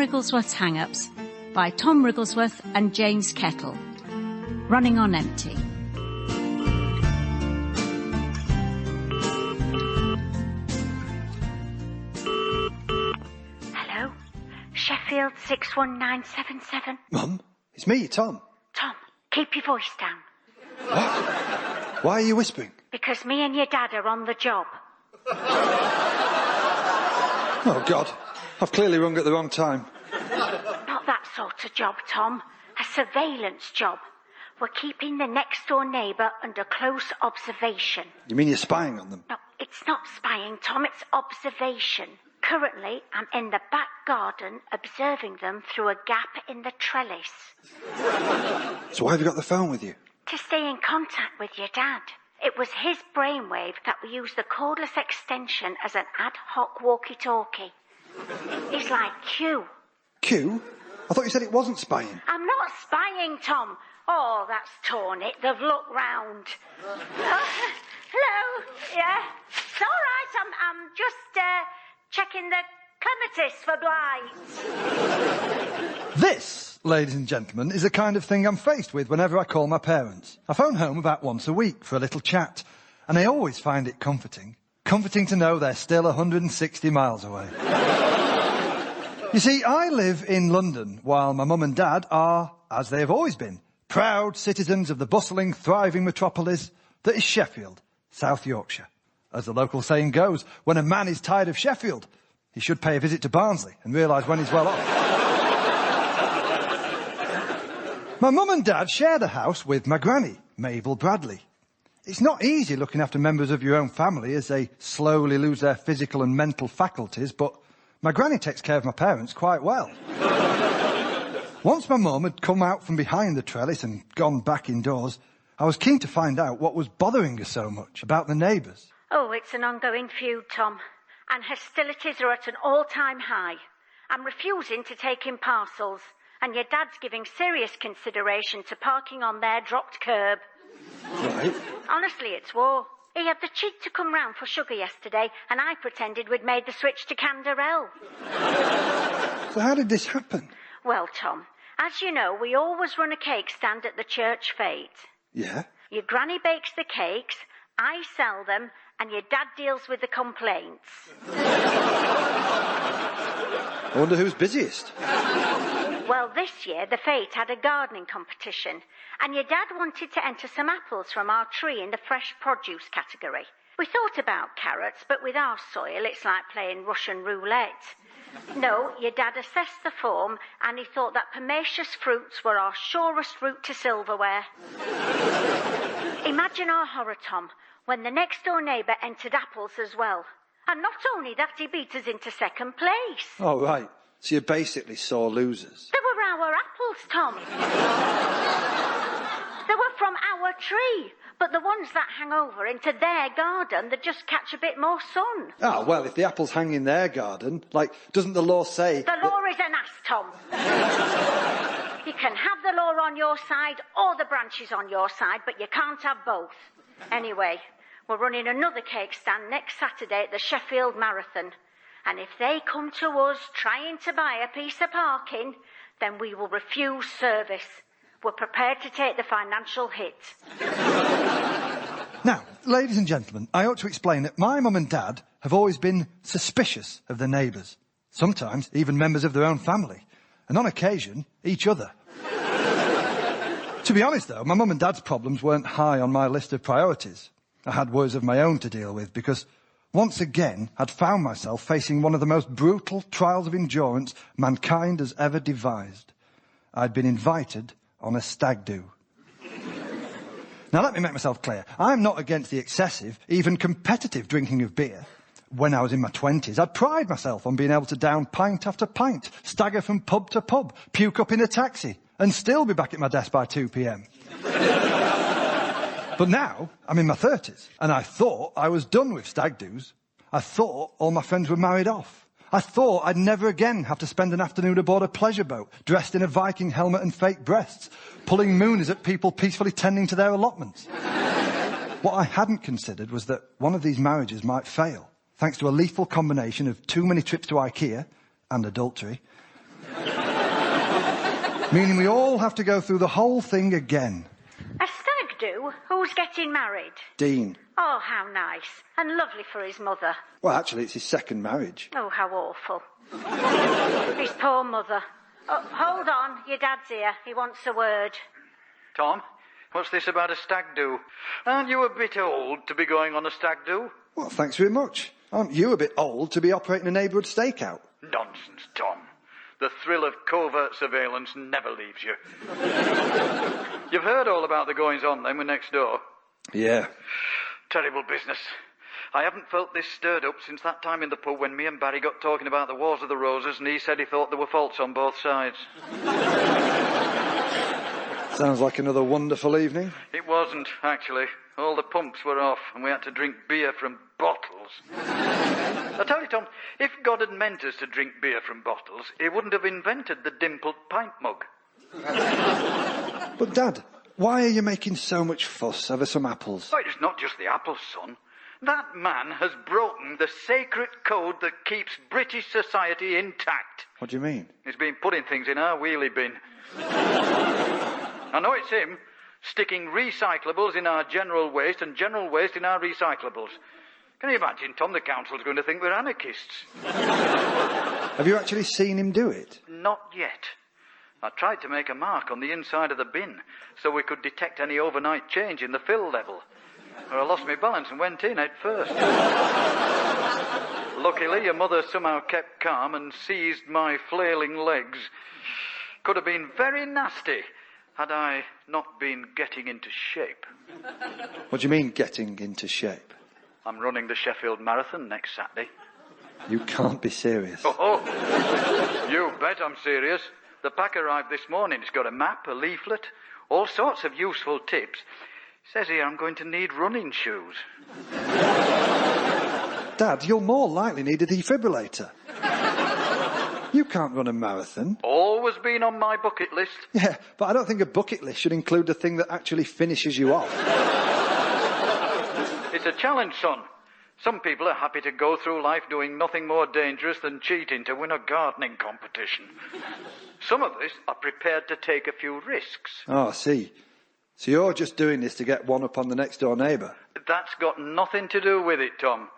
Wrigglesworth's Hang-Ups by Tom Wrigglesworth and James Kettle. Running on Empty. Hello? Sheffield 61977. Mum, it's me, Tom. Tom, keep your voice down. What? Why are you whispering? Because me and your dad are on the job. Oh, God. I've clearly rung at the wrong time. Not that sort of job, Tom. A surveillance job. We're keeping the next-door neighbour under close observation. You mean you're spying on them? No, it's not spying, Tom. It's observation. Currently, I'm in the back garden observing them through a gap in the trellis. So why have you got the phone with you? To stay in contact with your dad. It was his brainwave that we used the cordless extension as an ad hoc walkie-talkie. He's like Q. Q? I thought you said it wasn't spying. I'm not spying, Tom. Oh, that's torn it. They've looked round. Hello? Yeah? It's all right. I'm just checking the clematis for blight. This, ladies and gentlemen, is the kind of thing I'm faced with whenever I call my parents. I phone home about once a week for a little chat, and I always find it comforting. Comforting to know they're still 160 miles away. You see, I live in London, while my mum and dad are, as they have always been, proud citizens of the bustling, thriving metropolis that is Sheffield, South Yorkshire. As the local saying goes, when a man is tired of Sheffield, he should pay a visit to Barnsley and realise when he's well off. My mum and dad share the house with my granny, Mabel Bradley. It's not easy looking after members of your own family as they slowly lose their physical and mental faculties, but my granny takes care of my parents quite well. Once my mum had come out from behind the trellis and gone back indoors, I was keen to find out what was bothering her so much about the neighbours. Oh, it's an ongoing feud, Tom. And hostilities are at an all-time high. I'm refusing to take in parcels, and your dad's giving serious consideration to parking on their dropped curb. Right. Honestly, it's war. He had the cheek to come round for sugar yesterday, and I pretended we'd made the switch to Tyrrell. So how did this happen? Well, Tom, as you know, we always run a cake stand at the church fete. Yeah? Your granny bakes the cakes, I sell them, and your dad deals with the complaints. I wonder who's busiest. Well, this year the fete had a gardening competition, and your dad wanted to enter some apples from our tree in the fresh produce category. We thought about carrots, but with our soil it's like playing Russian roulette. No, your dad assessed the form, and he thought that pomaceous fruits were our surest route to silverware. Imagine our horror, Tom, when the next-door neighbour entered apples as well. And not only that, he beat us into second place. Oh, right. So you're basically sore losers. They were our apples, Tom. They were from our tree. But the ones that hang over into their garden, they just catch a bit more sun. Ah, well, if the apples hang in their garden, doesn't the law say... The law is an ass, Tom. You can have the law on your side or the branches on your side, but you can't have both. Anyway, we're running another cake stand next Saturday at the Sheffield Marathon. And if they come to us trying to buy a piece of parking, then we will refuse service. We're prepared to take the financial hit. Now, ladies and gentlemen, I ought to explain that my mum and dad have always been suspicious of their neighbours. Sometimes even members of their own family. And on occasion, each other. To be honest, though, my mum and dad's problems weren't high on my list of priorities. I had worries of my own to deal with because, once again, I'd found myself facing one of the most brutal trials of endurance mankind has ever devised. I'd been invited on a stag do. Now, let me make myself clear. I'm not against the excessive, even competitive drinking of beer. When I was in my 20s, I'd pride myself on being able to down pint after pint, stagger from pub to pub, puke up in a taxi, and still be back at my desk by 2 p.m. But now, I'm in my 30s, and I thought I was done with stag do's. I thought all my friends were married off. I thought I'd never again have to spend an afternoon aboard a pleasure boat, dressed in a Viking helmet and fake breasts, pulling moonies at people peacefully tending to their allotments. What I hadn't considered was that one of these marriages might fail, thanks to a lethal combination of too many trips to IKEA and adultery, Meaning we all have to go through the whole thing again. A stag do? Who's getting married? Dean. Oh, how nice. And lovely for his mother. Well, actually, it's his second marriage. Oh, how awful. His poor mother. Oh, hold on, your dad's here. He wants a word. Tom, what's this about a stag do? Aren't you a bit old to be going on a stag do? Well, thanks very much. Aren't you a bit old to be operating a neighbourhood stakeout? Nonsense, Tom. The thrill of covert surveillance never leaves you. You've heard all about the goings-on then with next door? Yeah. Terrible business. I haven't felt this stirred up since that time in the pub when me and Barry got talking about the Wars of the Roses and he said he thought there were faults on both sides. Sounds like another wonderful evening. It wasn't, actually. All the pumps were off and we had to drink beer from bottles. I tell you, Tom, if God had meant us to drink beer from bottles, he wouldn't have invented the dimpled pint mug. But, Dad, why are you making so much fuss over some apples? Oh, it's not just the apples, son. That man has broken the sacred code that keeps British society intact. What do you mean? He's been putting things in our wheelie bin. I know it's him, sticking recyclables in our general waste and general waste in our recyclables. Can you imagine, Tom, the council's going to think we're anarchists? Have you actually seen him do it? Not yet. I tried to make a mark on the inside of the bin so we could detect any overnight change in the fill level. Or I lost my balance and went in head first. Luckily, your mother somehow kept calm and seized my flailing legs. Could have been very nasty had I not been getting into shape. What do you mean, getting into shape? I'm running the Sheffield Marathon next Saturday. You can't be serious. Oh, you bet I'm serious. The pack arrived this morning. It's got a map, a leaflet, all sorts of useful tips. It says here I'm going to need running shoes. Dad, you'll more likely need a defibrillator. You can't run a marathon. Always been on my bucket list. Yeah, but I don't think a bucket list should include the thing that actually finishes you off. It's a challenge, son. Some people are happy to go through life doing nothing more dangerous than cheating to win a gardening competition. Some of us are prepared to take a few risks. Oh, I see. So you're just doing this to get one up on the next door neighbour? That's got nothing to do with it, Tom.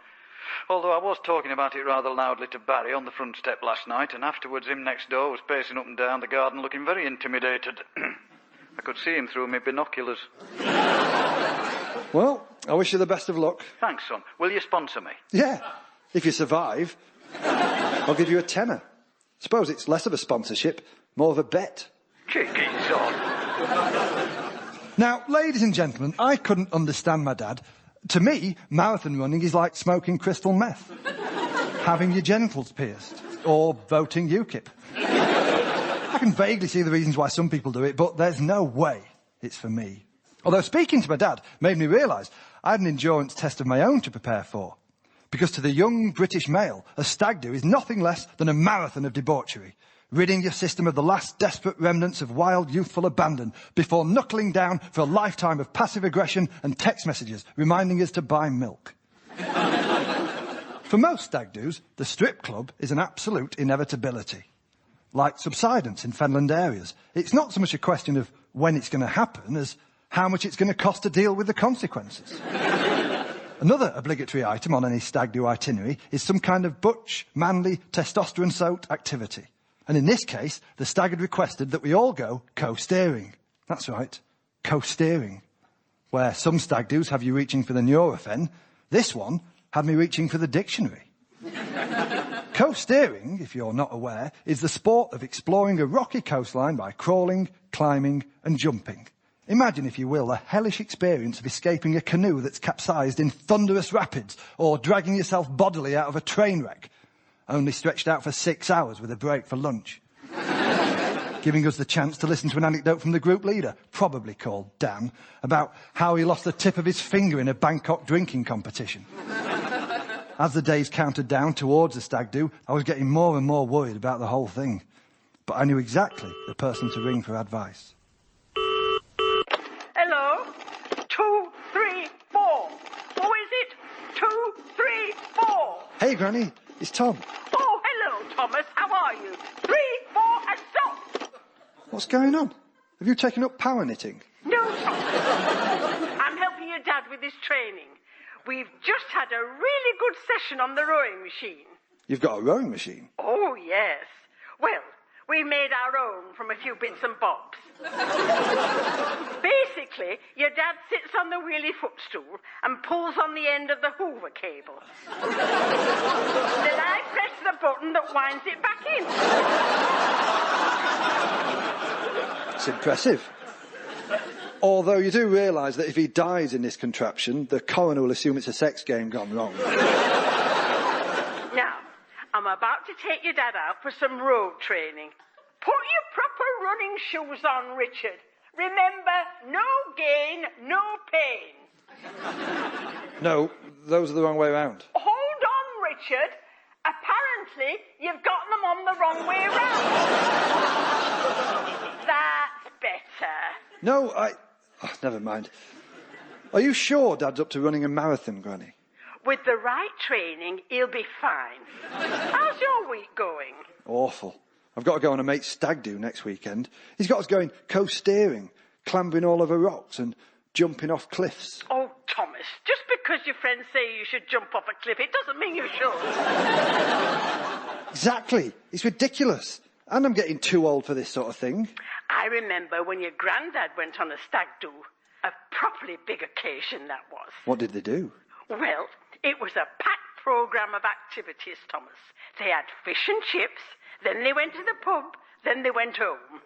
Although I was talking about it rather loudly to Barry on the front step last night, and afterwards him next door was pacing up and down the garden looking very intimidated. I could see him through my binoculars. Well, I wish you the best of luck. Thanks, son. Will you sponsor me? Yeah, if you survive. I'll give you a tenner. Suppose it's less of a sponsorship, more of a bet. Cheeky son. Now, ladies and gentlemen, I couldn't understand my dad. To me, marathon running is like smoking crystal meth, having your genitals pierced, or voting UKIP. I can vaguely see the reasons why some people do it, but there's no way it's for me. Although speaking to my dad made me realise I had an endurance test of my own to prepare for. Because to the young British male, a stag do is nothing less than a marathon of debauchery, ridding your system of the last desperate remnants of wild youthful abandon before knuckling down for a lifetime of passive aggression and text messages reminding us to buy milk. For most stag do's, the strip club is an absolute inevitability. Like subsidence in Fenland areas, it's not so much a question of when it's going to happen as how much it's going to cost to deal with the consequences. Another obligatory item on any stag do itinerary is some kind of butch, manly, testosterone-soaked activity. And in this case, the stag had requested that we all go coasteering. That's right, coasteering. Where some stag do's have you reaching for the Nurofen, this one had me reaching for the dictionary. Coasteering, if you're not aware, is the sport of exploring a rocky coastline by crawling, climbing and jumping. Imagine, if you will, the hellish experience of escaping a canoe that's capsized in thunderous rapids or dragging yourself bodily out of a train wreck, only stretched out for 6 hours with a break for lunch. Giving us the chance to listen to an anecdote from the group leader, probably called Dan, about how he lost the tip of his finger in a Bangkok drinking competition. As the days counted down towards the stag do, I was getting more and more worried about the whole thing. But I knew exactly the person to ring for advice. Hello? 2, 3, 4. Who is it? 2, 3, 4. Hey, Granny, it's Tom. Oh, hello, Thomas. How are you? 3, 4, and stop. What's going on? Have you taken up power knitting? No, Tom. I'm helping your dad with his training. We've just had a really good session on the rowing machine. You've got a rowing machine? Oh, yes. Well, we made our own from a few bits and bobs. Basically, your dad sits on the wheelie footstool and pulls on the end of the Hoover cable. Then I press the button that winds it back in. It's impressive. Although you do realise that if he dies in this contraption, the coroner will assume it's a sex game gone wrong. Now, I'm about to take your dad out for some road training. Put your proper running shoes on, Richard. Remember, no gain, no pain. No, those are the wrong way round. Hold on, Richard. Apparently, you've gotten them on the wrong way round. That's better. No, never mind. Are you sure Dad's up to running a marathon, Granny? With the right training, he'll be fine. How's your week going? Awful. I've got to go on a mate's stag do next weekend. He's got us going coasteering, clambering all over rocks and jumping off cliffs. Oh, Thomas, just because your friends say you should jump off a cliff, it doesn't mean you should. Exactly. It's ridiculous. And I'm getting too old for this sort of thing. I remember when your granddad went on a stag do. A properly big occasion that was. What did they do? Well, it was a packed programme of activities, Thomas. They had fish and chips, then they went to the pub, then they went home.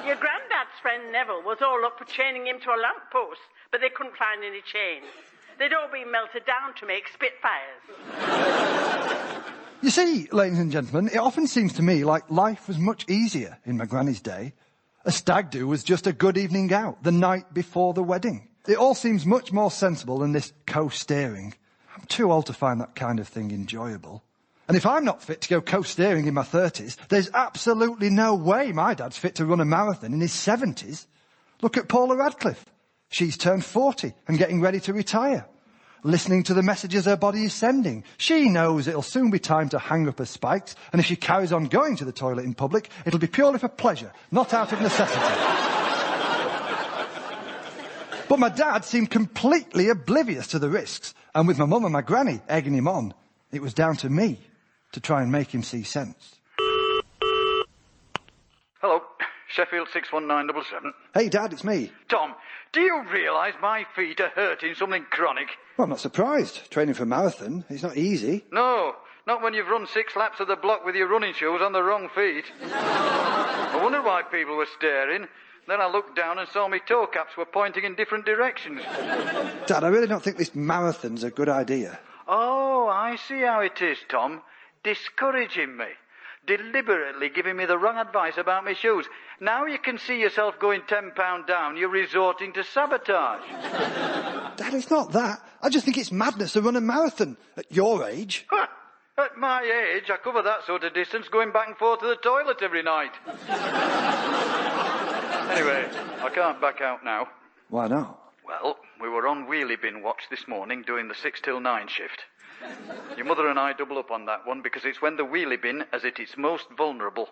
Your granddad's friend Neville was all up for chaining him to a lamppost, but they couldn't find any chains. They'd all been melted down to make spitfires. You see, ladies and gentlemen, it often seems to me like life was much easier in my granny's day. A stag do was just a good evening out, the night before the wedding. It all seems much more sensible than this coasteering. I'm too old to find that kind of thing enjoyable. And if I'm not fit to go coasteering in my 30s, there's absolutely no way my dad's fit to run a marathon in his 70s. Look at Paula Radcliffe. She's turned 40 and getting ready to retire. Listening to the messages her body is sending. She knows it'll soon be time to hang up her spikes, and if she carries on going to the toilet in public, it'll be purely for pleasure, not out of necessity. But my dad seemed completely oblivious to the risks, and with my mum and my granny egging him on, it was down to me to try and make him see sense. Hello, Sheffield 61977. Hey, Dad, it's me. Tom, do you realise my feet are hurting something chronic? Well, I'm not surprised. Training for a marathon, it's not easy. No, not when you've run 6 laps of the block with your running shoes on the wrong feet. I wondered why people were staring. Then I looked down and saw my toe caps were pointing in different directions. Dad, I really don't think this marathon's a good idea. Oh, I see how it is, Tom. Discouraging me. Deliberately giving me the wrong advice about my shoes. Now you can see yourself going £10 down, you're resorting to sabotage. Dad, it's not that. I just think it's madness to run a marathon at your age. At my age, I cover that sort of distance going back and forth to the toilet every night. Anyway, I can't back out now. Why not? Well, we were on wheelie bin watch this morning doing the 6 till 9 shift. Your mother and I double up on that one because it's when the wheelie bin is at its most vulnerable.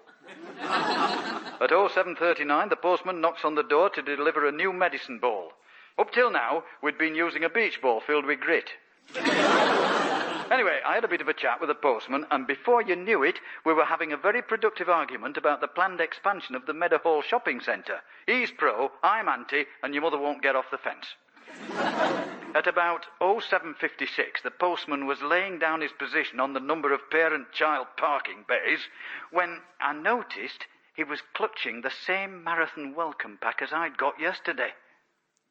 At 07:39, the postman knocks on the door to deliver a new medicine ball. Up till now, we'd been using a beach ball filled with grit. Anyway, I had a bit of a chat with the postman, and before you knew it, we were having a very productive argument about the planned expansion of the Meadowhall shopping centre. He's pro, I'm anti, and your mother won't get off the fence. At about 07:56, the postman was laying down his position on the number of parent-child parking bays when I noticed he was clutching the same marathon welcome pack as I'd got yesterday.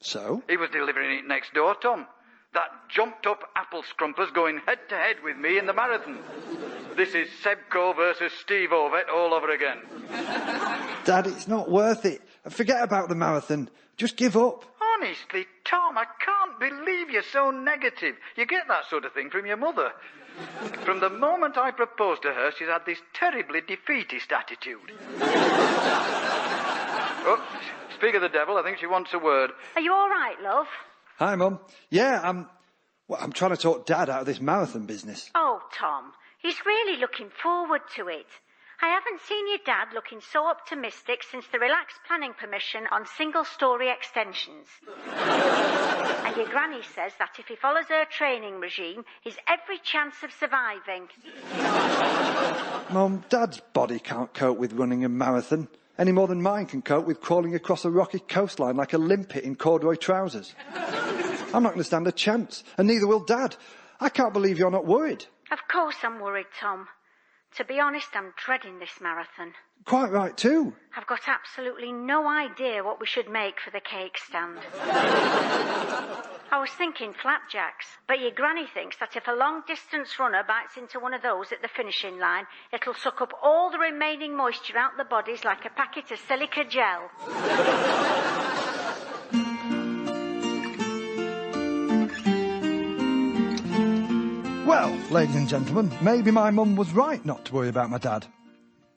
So? He was delivering it next door, Tom. That jumped-up apple scrumpers going head-to-head with me in the marathon. This is Sebco versus Steve Ovett all over again. Dad, it's not worth it. Forget about the marathon. Just give up. Honestly, Tom, I can't believe you're so negative. You get that sort of thing from your mother. From the moment I proposed to her, she's had this terribly defeatist attitude. Oh, speak of the devil, I think she wants a word. Are you all right, love? Hi, Mum. Yeah, I'm trying to talk Dad out of this marathon business. Oh, Tom, he's really looking forward to it. I haven't seen your dad looking so optimistic since the relaxed planning permission on single-storey extensions. And your granny says that if he follows her training regime, he's every chance of surviving. Mum, Dad's body can't cope with running a marathon any more than mine can cope with crawling across a rocky coastline like a limpet in corduroy trousers. I'm not going to stand a chance, and neither will Dad. I can't believe you're not worried. Of course I'm worried, Tom. To be honest, I'm dreading this marathon. Quite right, too. I've got absolutely no idea what we should make for the cake stand. I was thinking flapjacks, but your granny thinks that if a long-distance runner bites into one of those at the finishing line, it'll suck up all the remaining moisture out the bodies like a packet of silica gel. Well, ladies and gentlemen, maybe my mum was right not to worry about my dad.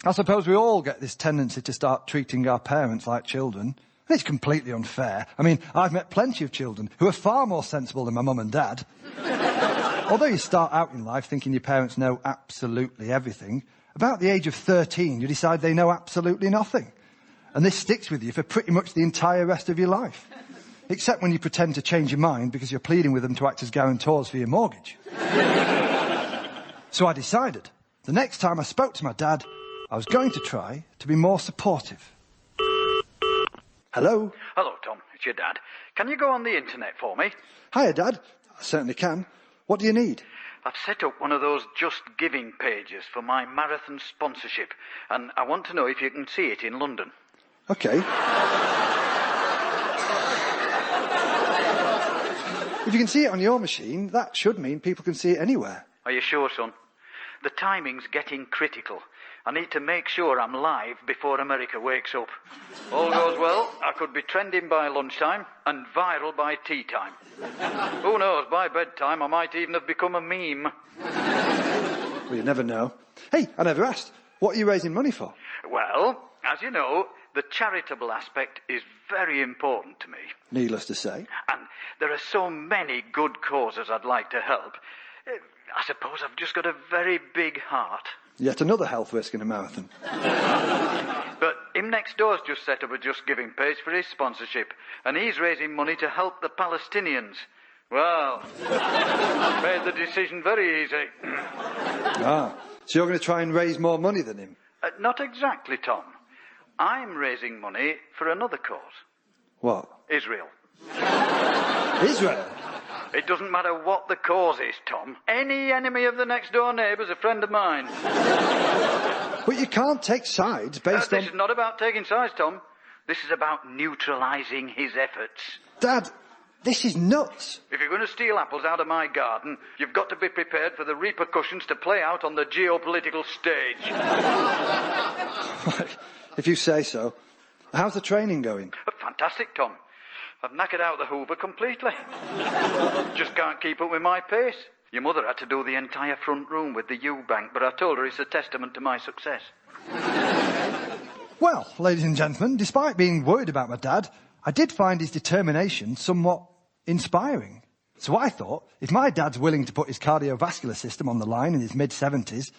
I suppose we all get this tendency to start treating our parents like children. And it's completely unfair. I mean, I've met plenty of children who are far more sensible than my mum and dad. Although you start out in life thinking your parents know absolutely everything, about the age of 13 you decide they know absolutely nothing. And this sticks with you for pretty much the entire rest of your life. Except when you pretend to change your mind because you're pleading with them to act as guarantors for your mortgage. So I decided, the next time I spoke to my dad, I was going to try to be more supportive. Hello? Hello, Tom. It's your dad. Can you go on the internet for me? Hiya, Dad. I certainly can. What do you need? I've set up one of those Just Giving pages for my marathon sponsorship, and I want to know if you can see it in London. OK. If you can see it on your machine, that should mean people can see it anywhere. Are you sure, son? The timing's getting critical. I need to make sure I'm live before America wakes up. All goes well, I could be trending by lunchtime and viral by tea time. Who knows, by bedtime I might even have become a meme. Well, you never know. Hey, I never asked. What are you raising money for? Well, as you know, the charitable aspect is very important to me. Needless to say. And there are so many good causes I'd like to help. I suppose I've just got a very big heart. Yet another health risk in a marathon. But him next door's just set up a Just Giving page for his sponsorship, and he's raising money to help the Palestinians. Well, made the decision very easy. So you're going to try and raise more money than him? Not exactly, Tom. I'm raising money for another cause. What? Israel. Israel? It doesn't matter what the cause is, Tom. Any enemy of the next door neighbour's a friend of mine. But you can't take sides based on... This is not about taking sides, Tom. This is about neutralising his efforts. Dad, this is nuts. If you're going to steal apples out of my garden, you've got to be prepared for the repercussions to play out on the geopolitical stage. If you say so. How's the training going? Fantastic, Tom. I've knackered out the Hoover completely. Just can't keep up with my pace. Your mother had to do the entire front room with the U-bank, but I told her it's a testament to my success. Well, ladies and gentlemen, despite being worried about my dad, I did find his determination somewhat inspiring. So I thought, if my dad's willing to put his cardiovascular system on the line in his mid-70s,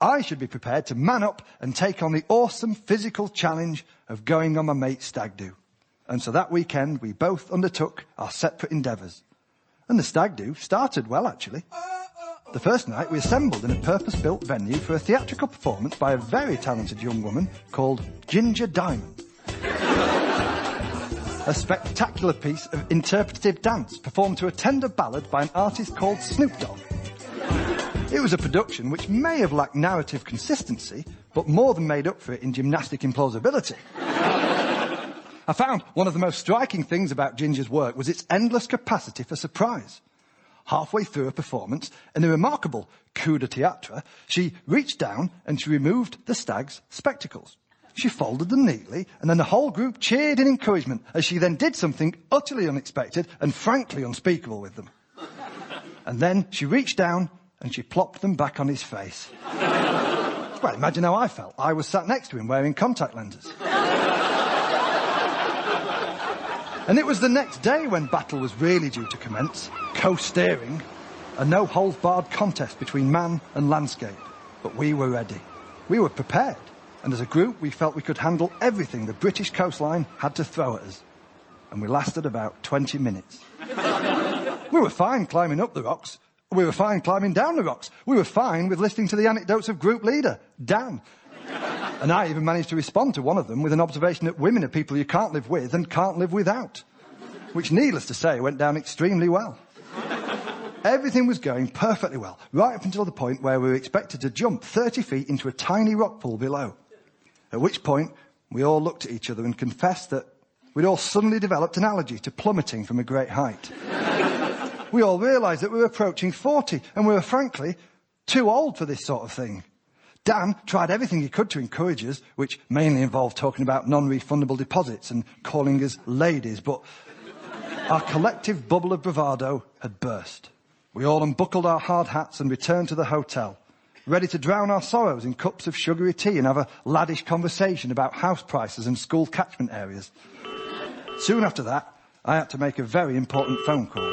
I should be prepared to man up and take on the awesome physical challenge of going on my mate's stag do. And so that weekend, we both undertook our separate endeavours. And the stag do started well, actually. The first night, we assembled in a purpose-built venue for a theatrical performance by a very talented young woman called Ginger Diamond. A spectacular piece of interpretative dance performed to a tender ballad by an artist called Snoop Dogg. It was a production which may have lacked narrative consistency, but more than made up for it in gymnastic implausibility. I found one of the most striking things about Ginger's work was its endless capacity for surprise. Halfway through her performance, in a remarkable coup de théâtre, she reached down and she removed the stag's spectacles. She folded them neatly, and then the whole group cheered in encouragement as she then did something utterly unexpected and frankly unspeakable with them. And then she reached down and she plopped them back on his face. Well, imagine how I felt. I was sat next to him wearing contact lenses. And it was the next day when battle was really due to commence, coasteering, a no-holds-barred contest between man and landscape. But we were ready. We were prepared, and as a group we felt we could handle everything the British coastline had to throw at us. And we lasted about 20 minutes. We were fine climbing up the rocks. We were fine climbing down the rocks. We were fine with listening to the anecdotes of group leader, Dan. And I even managed to respond to one of them with an observation that women are people you can't live with and can't live without. Which, needless to say, went down extremely well. Everything was going perfectly well, right up until the point where we were expected to jump 30 feet into a tiny rock pool below. At which point, we all looked at each other and confessed that we'd all suddenly developed an allergy to plummeting from a great height. We all realised that we were approaching 40, and we were, frankly, too old for this sort of thing. Dan tried everything he could to encourage us, which mainly involved talking about non-refundable deposits and calling us ladies, but our collective bubble of bravado had burst. We all unbuckled our hard hats and returned to the hotel, ready to drown our sorrows in cups of sugary tea and have a laddish conversation about house prices and school catchment areas. Soon after that, I had to make a very important phone call.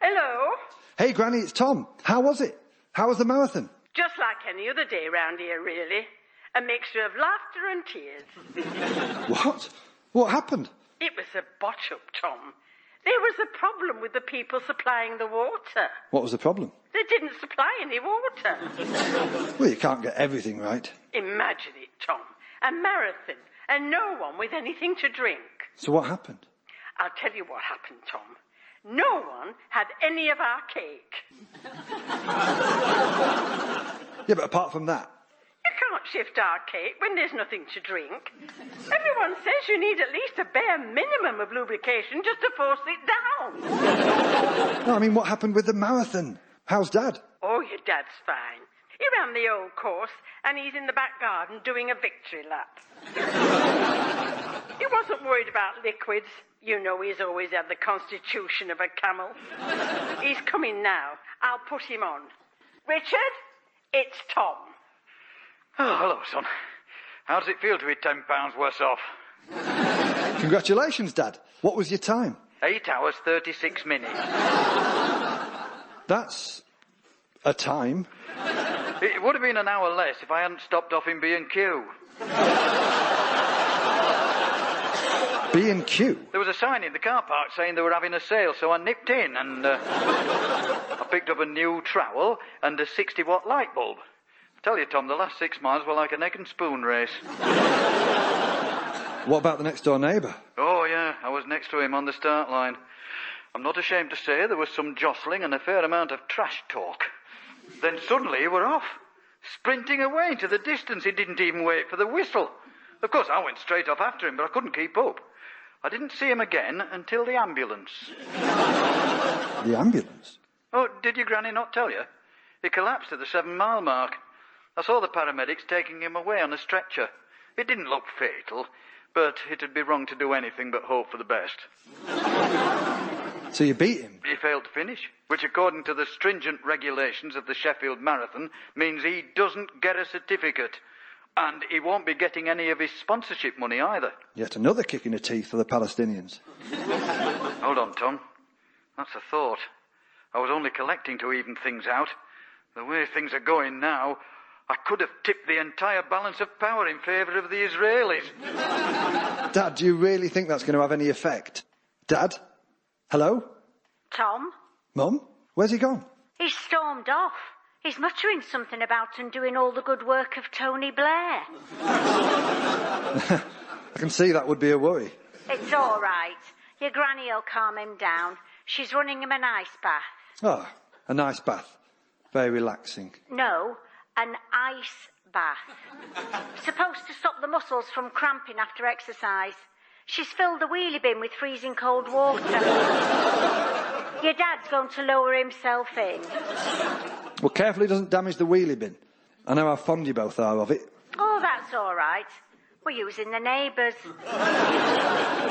Hello? Hey, Granny, it's Tom. How was it? How was the marathon? Just like any other day round here, really. A mixture of laughter and tears. What? What happened? It was a botch-up, Tom. There was a problem with the people supplying the water. What was the problem? They didn't supply any water. Well, you can't get everything right. Imagine it, Tom. A marathon, and no one with anything to drink. So what happened? I'll tell you what happened, Tom. No one had any of our cake. Yeah, but apart from that. You can't shift our cake when there's nothing to drink. Everyone says you need at least a bare minimum of lubrication just to force it down. No, I mean, what happened with the marathon? How's Dad? Oh, your dad's fine. He ran the old course, and he's in the back garden doing a victory lap. He wasn't worried about liquids. You know he's always had the constitution of a camel. He's coming now. I'll put him on. Richard, it's Tom. Oh, hello, son. How does it feel to be £10 worse off? Congratulations, Dad. What was your time? 8 hours, 36 minutes. That's a time. It would have been an hour less if I hadn't stopped off in B&Q. B&Q? There was a sign in the car park saying they were having a sale, so I nipped in and I picked up a new trowel and a 60-watt light bulb. I tell you, Tom, the last 6 miles were like an egg and spoon race. What about the next door neighbour? Oh, yeah, I was next to him on the start line. I'm not ashamed to say there was some jostling and a fair amount of trash talk. Then suddenly he were off, sprinting away into the distance. He didn't even wait for the whistle. Of course, I went straight off after him, but I couldn't keep up. I didn't see him again until the ambulance. The ambulance? Oh, did your granny not tell you? He collapsed at the 7-mile mark. I saw the paramedics taking him away on a stretcher. It didn't look fatal, but it'd be wrong to do anything but hope for the best. So you beat him? He failed to finish, which according to the stringent regulations of the Sheffield Marathon means he doesn't get a certificate. And he won't be getting any of his sponsorship money either. Yet another kick in the teeth for the Palestinians. Hold on, Tom. That's a thought. I was only collecting to even things out. The way things are going now, I could have tipped the entire balance of power in favour of the Israelis. Dad, do you really think that's going to have any effect? Dad? Hello? Tom? Mum? Where's he gone? He's stormed off. He's muttering something about undoing all the good work of Tony Blair. I can see that would be a worry. It's all right. Your granny will calm him down. She's running him an ice bath. Oh, a nice bath. Very relaxing. No, an ice bath. Supposed to stop the muscles from cramping after exercise. She's filled the wheelie bin with freezing cold water. Your dad's going to lower himself in. Well, careful he doesn't damage the wheelie bin. I know how fond you both are of it. Oh, that's all right. We're using the neighbours.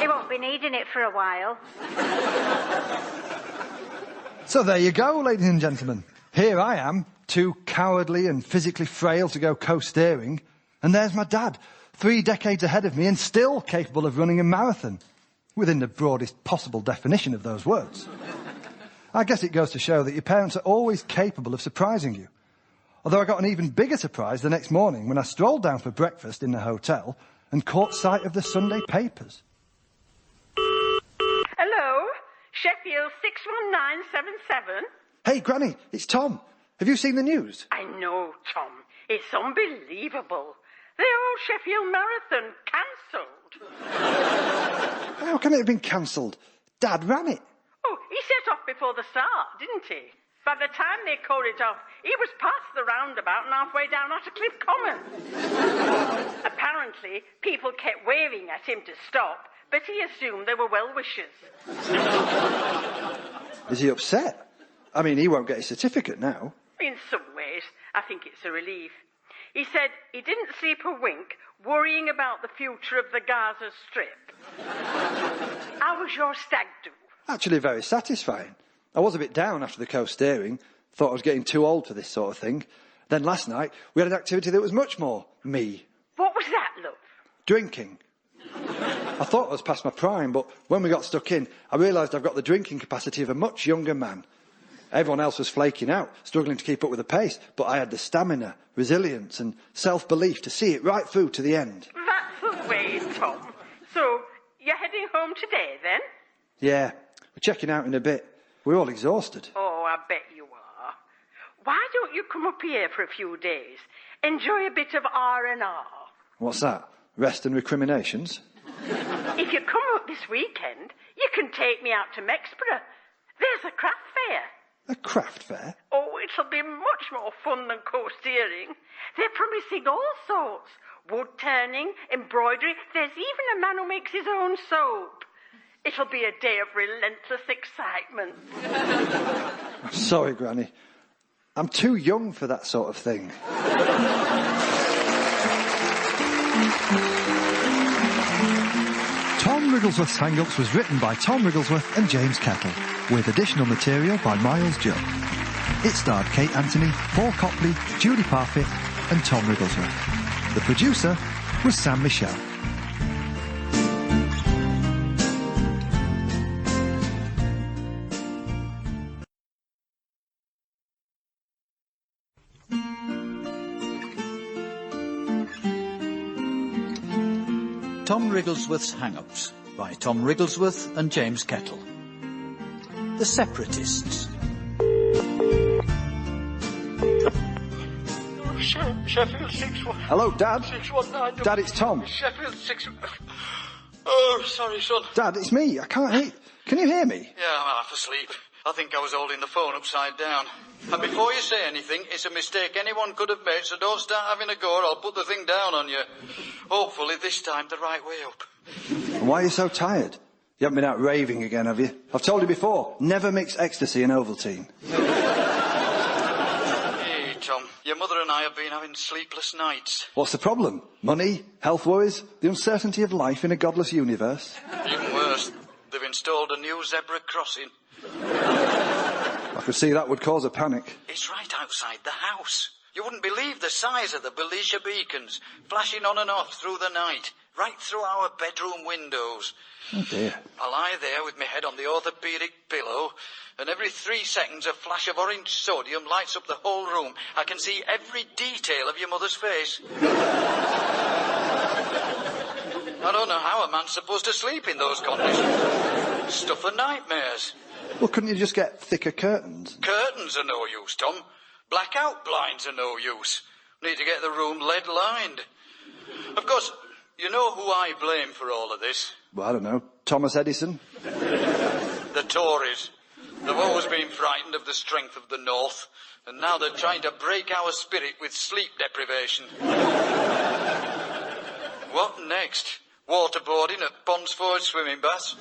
He won't be needing it for a while. So there you go, ladies and gentlemen. Here I am, too cowardly and physically frail to go coasteering. And there's my dad, 3 decades ahead of me and still capable of running a marathon. Within the broadest possible definition of those words. I guess it goes to show that your parents are always capable of surprising you. Although I got an even bigger surprise the next morning when I strolled down for breakfast in the hotel and caught sight of the Sunday papers. Hello? Sheffield 61977? Hey, Granny, it's Tom. Have you seen the news? I know, Tom. It's unbelievable. The old Sheffield Marathon cancelled. How can it have been cancelled? Dad ran it. Oh, he set off before the start, didn't he? By the time they called it off, he was past the roundabout and halfway down Attercliffe Common. Apparently, people kept waving at him to stop, but he assumed they were well-wishers. Is he upset? I mean, he won't get his certificate now. In some ways, I think it's a relief. He said he didn't sleep a wink worrying about the future of the Gaza Strip. How was your stag do? Actually very satisfying. I was a bit down after the coasteering. Thought I was getting too old for this sort of thing. Then last night, we had an activity that was much more me. What was that, love? Drinking. I thought I was past my prime, but when we got stuck in, I realised I've got the drinking capacity of a much younger man. Everyone else was flaking out, struggling to keep up with the pace, but I had the stamina, resilience and self-belief to see it right through to the end. That's the way, Tom. So, you're heading home today, then? Yeah, we're checking out in a bit. We're all exhausted. Oh, I bet you are. Why don't you come up here for a few days? Enjoy a bit of R&R. What's that? Rest and recriminations? If you come up this weekend, you can take me out to Mexborough. There's a craft fair. A craft fair? Oh, it'll be much more fun than coasteering. They're promising all sorts. Wood turning, embroidery. There's even a man who makes his own soap. It'll be a day of relentless excitement. I'm sorry, Granny. I'm too young for that sort of thing. Tom Wrigglesworth's Hang-Ups was written by Tom Wrigglesworth and James Kettle, with additional material by Miles Jupp. It starred Kate Anthony, Paul Copley, Judy Parfitt and Tom Wrigglesworth. The producer was Sam Michel. Tom Wrigglesworth's Hang-Ups by Tom Wrigglesworth and James Kettle. The Separatists. Sheffield 619. Hello, Dad. 619. Dad, it's Tom. Sheffield 6. Oh, sorry, son. Dad, it's me. I can't hear. Can you hear me? Yeah, I'm half asleep. I think I was holding the phone upside down. And before you say anything, it's a mistake anyone could have made, so don't start having a go or I'll put the thing down on you. Hopefully this time the right way up. And why are you so tired? You haven't been out raving again, have you? I've told you before, never mix ecstasy and Ovaltine. Hey, Tom, your mother and I have been having sleepless nights. What's the problem? Money? Health worries? The uncertainty of life in a godless universe? Even worse, they've installed a new zebra crossing. I could see that would cause a panic. It's right outside the house. You wouldn't believe the size of the Belisha beacons, flashing on and off through the night, right through our bedroom windows. Oh dear. I lie there with my head on the orthopaedic pillow, and every 3 seconds a flash of orange sodium lights up the whole room. I can see every detail of your mother's face. I don't know how a man's supposed to sleep in those conditions. Stuff of nightmares. Well, couldn't you just get thicker curtains? Curtains are no use, Tom. Blackout blinds are no use. Need to get the room lead-lined. Of course, you know who I blame for all of this? Well, I don't know. Thomas Edison? The Tories. They've always been frightened of the strength of the North, and now they're trying to break our spirit with sleep deprivation. What next? Waterboarding at Ponsford swimming baths?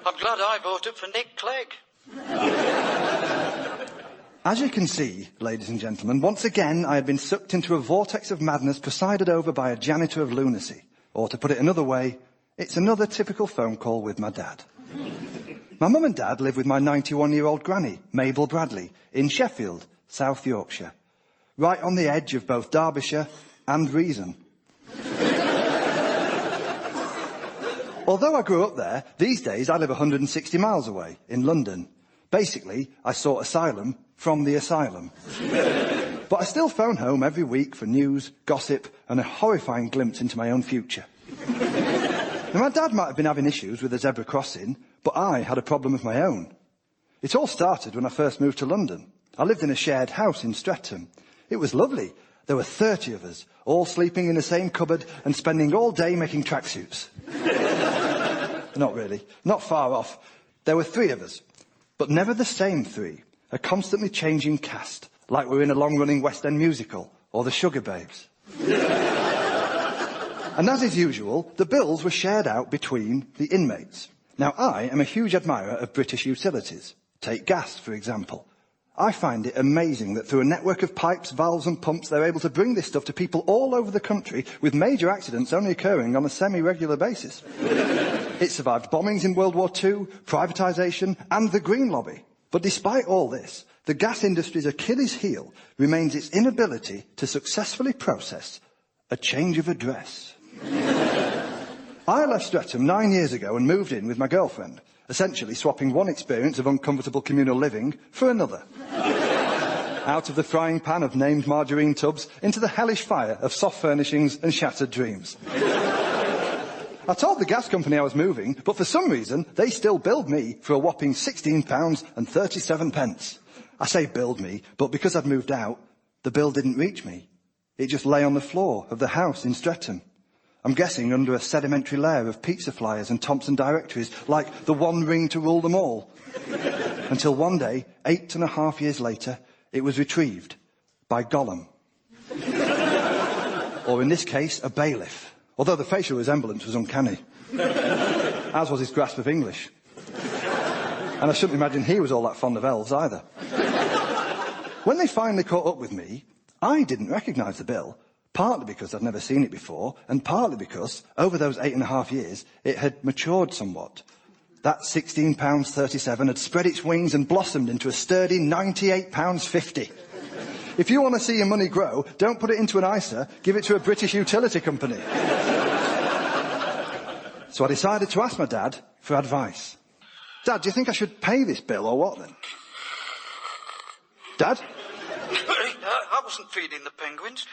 I'm glad I voted for Nick Clegg. As you can see, ladies and gentlemen, once again I had been sucked into a vortex of madness presided over by a janitor of lunacy. Or to put it another way, it's another typical phone call with my dad. My mum and dad live with my 91-year-old granny, Mabel Bradley, in Sheffield, South Yorkshire. Right on the edge of both Derbyshire and Reason. Although I grew up there, these days I live 160 miles away, in London. Basically, I sought asylum from the asylum. But I still phone home every week for news, gossip, and a horrifying glimpse into my own future. Now, my dad might have been having issues with the zebra crossing, but I had a problem of my own. It all started when I first moved to London. I lived in a shared house in Streatham. It was lovely. There were 30 of us, all sleeping in the same cupboard and spending all day making tracksuits. Not really. Not far off. There were 3 of us, but never the same 3. A constantly changing cast, like we're in a long-running West End musical, or the Sugar Babes. And as is usual, the bills were shared out between the inmates. Now, I am a huge admirer of British utilities. Take gas, for example. I find it amazing that through a network of pipes, valves and pumps, they're able to bring this stuff to people all over the country, with major accidents only occurring on a semi-regular basis. It survived bombings in World War II, privatisation and the Green Lobby. But despite all this, the gas industry's Achilles heel remains its inability to successfully process a change of address. I left Streatham 9 years ago and moved in with my girlfriend, essentially swapping one experience of uncomfortable communal living for another. Out of the frying pan of named margarine tubs into the hellish fire of soft furnishings and shattered dreams. I told the gas company I was moving, but for some reason, they still billed me for a whopping £16.37. I say billed me, but because I'd moved out, the bill didn't reach me. It just lay on the floor of the house in Streatham. I'm guessing under a sedimentary layer of pizza flyers and Thompson directories, like the one ring to rule them all. Until one day, 8.5 years later, it was retrieved by Gollum. Or in this case, a bailiff. Although the facial resemblance was uncanny. As was his grasp of English. And I shouldn't imagine he was all that fond of elves either. When they finally caught up with me, I didn't recognise the bill. Partly because I'd never seen it before, and partly because, over those 8.5 years, it had matured somewhat. That £16.37 had spread its wings and blossomed into a sturdy £98.50. If you want to see your money grow, don't put it into an ISA, give it to a British utility company. So I decided to ask my dad for advice. Dad, do you think I should pay this bill or what then? Dad? I wasn't feeding the penguins.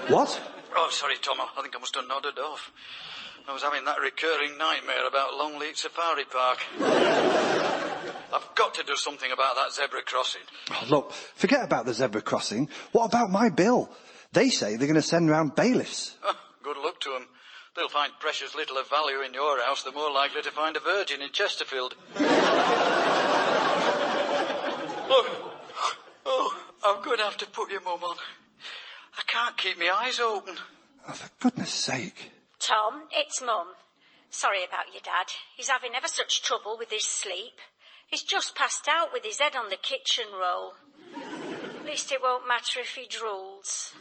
What? Oh, sorry, Tom. I think I must have nodded off. I was having that recurring nightmare about Longleat Safari Park. I've got to do something about that zebra crossing. Oh, look, forget about the zebra crossing. What about my bill? They say they're going to send round bailiffs. Oh, good luck to them. They'll find precious little of value in your house. They're more likely to find a virgin in Chesterfield. Oh, I'm going to have to put your mum on. I can't keep my eyes open. Oh, for goodness sake. Tom, it's Mum. Sorry about your dad. He's having ever such trouble with his sleep. He's just passed out with his head on the kitchen roll. At least it won't matter if he drools.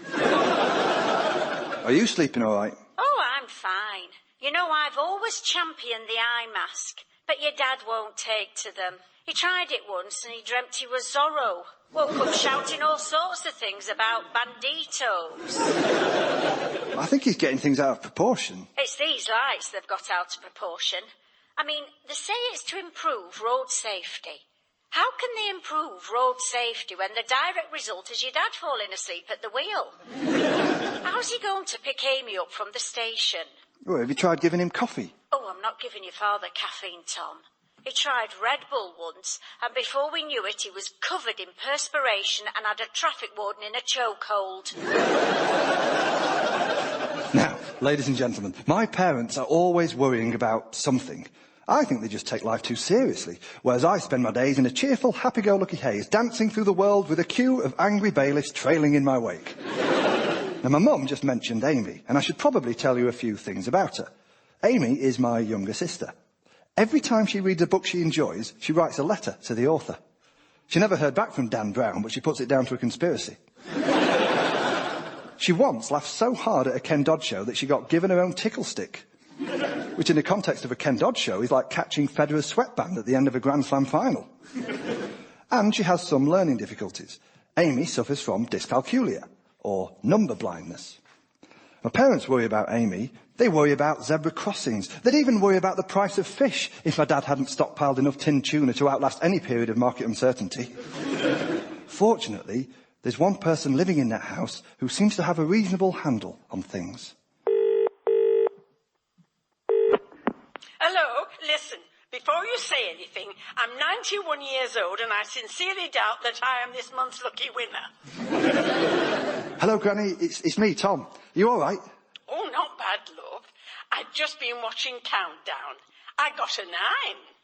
Are you sleeping all right? Oh, I'm fine. You know, I've always championed the eye mask, but your dad won't take to them. He tried it once and he dreamt he was Zorro. Woke up shouting all sorts of things about banditos. I think he's getting things out of proportion. It's these lights they've got out of proportion. I mean, they say it's to improve road safety. How can they improve road safety when the direct result is your dad falling asleep at the wheel? How's he going to pick Amy up from the station? Oh, have you tried giving him coffee? Oh, I'm not giving your father caffeine, Tom. He tried Red Bull once, and before we knew it, he was covered in perspiration and had a traffic warden in a chokehold. Now, ladies and gentlemen, my parents are always worrying about something. I think they just take life too seriously, whereas I spend my days in a cheerful, happy-go-lucky haze, dancing through the world with a queue of angry bailiffs trailing in my wake. Now, my mum just mentioned Amy, and I should probably tell you a few things about her. Amy is my younger sister. Every time she reads a book she enjoys, she writes a letter to the author. She never heard back from Dan Brown, but she puts it down to a conspiracy. She once laughed so hard at a Ken Dodd show that she got given her own tickle stick, which in the context of a Ken Dodd show is like catching Federer's sweatband at the end of a Grand Slam final. And she has some learning difficulties. Amy suffers from dyscalculia, or number blindness. My parents worry about Amy. They worry about zebra crossings. They'd even worry about the price of fish if my dad hadn't stockpiled enough tinned tuna to outlast any period of market uncertainty. Unfortunately, there's one person living in that house who seems to have a reasonable handle on things. Hello, listen. Before you say anything, I'm 91 years old and I sincerely doubt that I am this month's lucky winner. Hello, Granny. It's me, Tom. You all right? Oh, not bad, love. I've just been watching Countdown. I got a 9.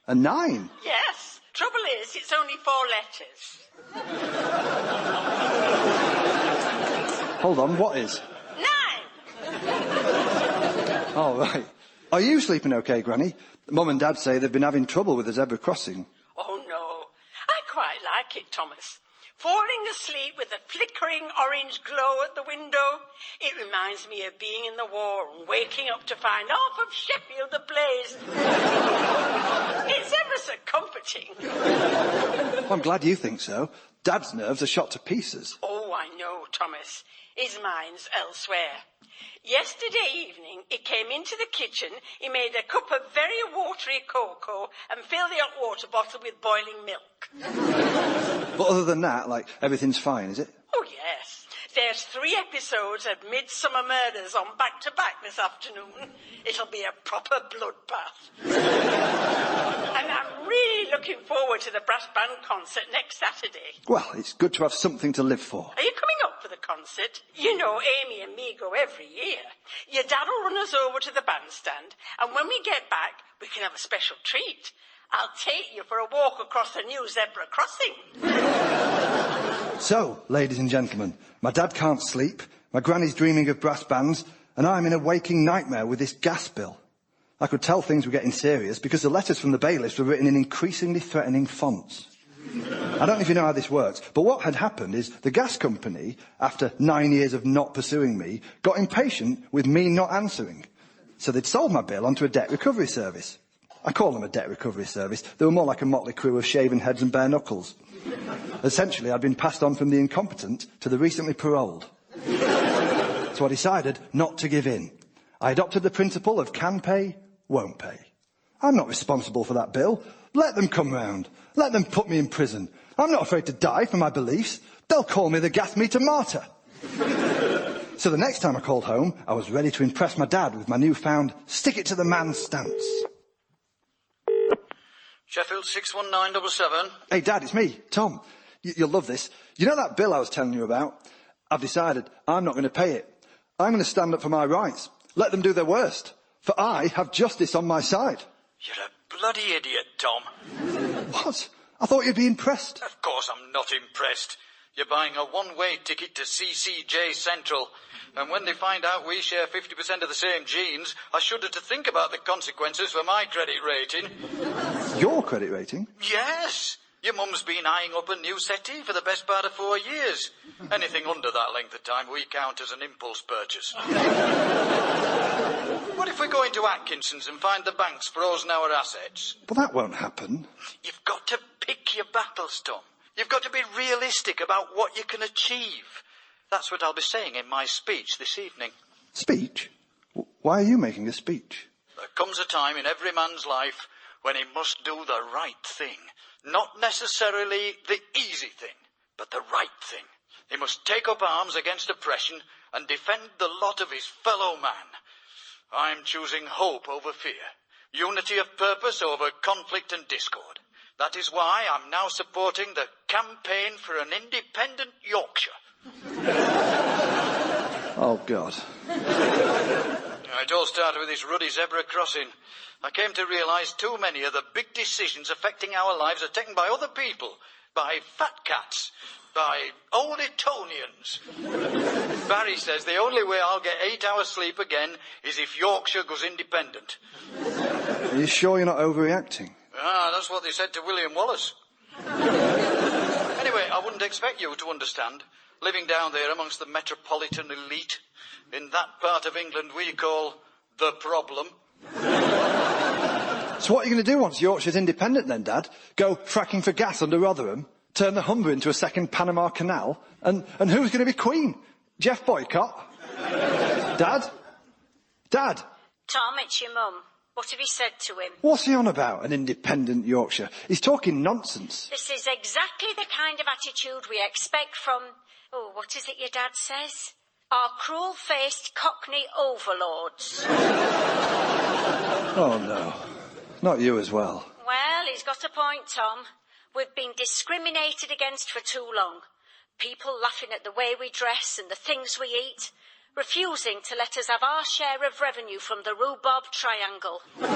A 9? Yes. Trouble is, it's only 4 letters. Hold on, what is? 9! All right. Are you sleeping okay, Granny? Mum and Dad say they've been having trouble with the zebra crossing. Oh, no. I quite like it, Thomas. Falling asleep with a flickering orange glow at the window. It reminds me of being in the war and waking up to find half of Sheffield ablaze. It's ever so comforting. Well, I'm glad you think so. Dad's nerves are shot to pieces. Oh, I know, Thomas. His mind's elsewhere. Yesterday evening, he came into the kitchen, he made a cup of very watery cocoa and filled the hot water bottle with boiling milk. But other than that, like, everything's fine, is it? Oh, yes. There's 3 episodes of Midsummer Murders on back-to-back this afternoon. It'll be a proper bloodbath. And I'm really looking forward to the brass band concert next Saturday. Well, it's good to have something to live for. Are you coming up for the concert? You know, Amy and me go every year. Your dad will run us over to the bandstand, and when we get back, we can have a special treat. I'll take you for a walk across the new zebra crossing. So, ladies and gentlemen, my dad can't sleep, my granny's dreaming of brass bands, and I'm in a waking nightmare with this gas bill. I could tell things were getting serious because the letters from the bailiffs were written in increasingly threatening fonts. I don't know if you know how this works, but what had happened is the gas company, after 9 years of not pursuing me, got impatient with me not answering. So they'd sold my bill onto a debt recovery service. I call them a debt recovery service. They were more like a motley crew of shaven heads and bare knuckles. Essentially, I'd been passed on from the incompetent to the recently paroled. So I decided not to give in. I adopted the principle of can pay, won't pay. I'm not responsible for that bill. Let them come round. Let them put me in prison. I'm not afraid to die for my beliefs. They'll call me the gas meter martyr. So the next time I called home, I was ready to impress my dad with my newfound stick-it-to-the-man stance. Sheffield 61977. Hey, Dad, it's me, Tom. You'll love this. You know that bill I was telling you about? I've decided I'm not going to pay it. I'm going to stand up for my rights. Let them do their worst. For I have justice on my side. You're a bloody idiot, Tom. What? I thought you'd be impressed. Of course I'm not impressed. You're buying a one-way ticket to CCJ Central. And when they find out we share 50% of the same genes, I shudder to think about the consequences for my credit rating. Your credit rating? Yes. Your mum's been eyeing up a new settee for the best part of 4 years. Anything under that length of time we count as an impulse purchase. What if we go into Atkinson's and find the bank's frozen our assets? Well, that won't happen. You've got to pick your battles, Tom. You've got to be realistic about what you can achieve. That's what I'll be saying in my speech this evening. Speech? Why are you making a speech? There comes a time in every man's life when he must do the right thing. Not necessarily the easy thing, but the right thing. He must take up arms against oppression and defend the lot of his fellow man. I'm choosing hope over fear, unity of purpose over conflict and discord. That is why I'm now supporting the campaign for an independent Yorkshire. Oh, God. It all started with this ruddy zebra crossing. I came to realise too many of the big decisions affecting our lives are taken by other people, by fat cats, by old Etonians. Barry says the only way I'll get 8 hours sleep again is if Yorkshire goes independent. Are you sure you're not overreacting? Ah, that's what they said to William Wallace. Anyway, I wouldn't expect you to understand. Living down there amongst the metropolitan elite, in that part of England we call the problem. So what are you going to do once Yorkshire's independent then, Dad? Go fracking for gas under Rotherham? Turn the Humber into a second Panama Canal? And who's going to be Queen? Jeff Boycott? Dad? Dad? Tom, it's your mum. What have you said to him? What's he on about, an independent Yorkshire? He's talking nonsense. This is exactly the kind of attitude we expect from, what is it your dad says? Our cruel-faced Cockney overlords. Oh, no. Not you as well. Well, he's got a point, Tom. We've been discriminated against for too long. People laughing at the way we dress and the things we eat, refusing to let us have our share of revenue from the rhubarb triangle. And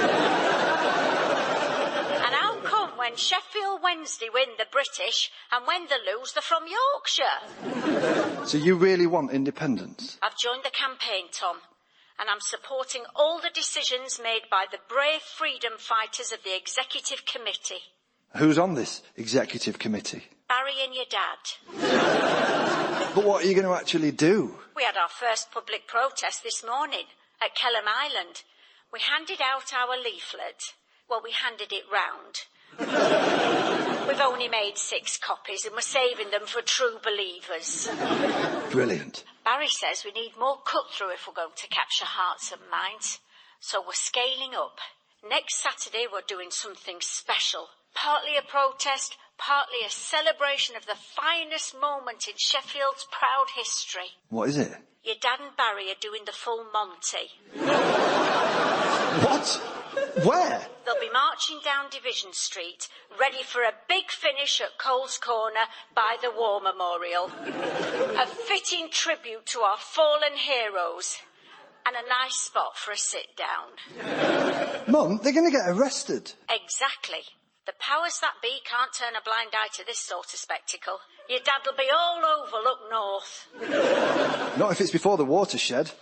how come when Sheffield Wednesday win the British and when they lose they're from Yorkshire? So you really want independence? I've joined the campaign, Tom, and I'm supporting all the decisions made by the brave freedom fighters of the Executive Committee. Who's on this Executive Committee? Barry and your dad. But what are you going to actually do? We had our first public protest this morning at Kelham Island. We handed out our leaflet. Well, we handed it round. We've only made 6 copies and we're saving them for true believers. Brilliant. Barry says we need more cut-through if we're going to capture hearts and minds. So we're scaling up. Next Saturday we're doing something special. Partly a protest, partly a celebration of the finest moment in Sheffield's proud history. What is it? Your dad and Barry are doing the full Monty. What? Where? They'll be marching down Division Street, ready for a big finish at Cole's Corner by the War Memorial. A fitting tribute to our fallen heroes. And a nice spot for a sit-down. Mum, they're going to get arrested. Exactly. The powers that be can't turn a blind eye to this sort of spectacle. Your dad'll be all over Look North. Not if it's before the watershed.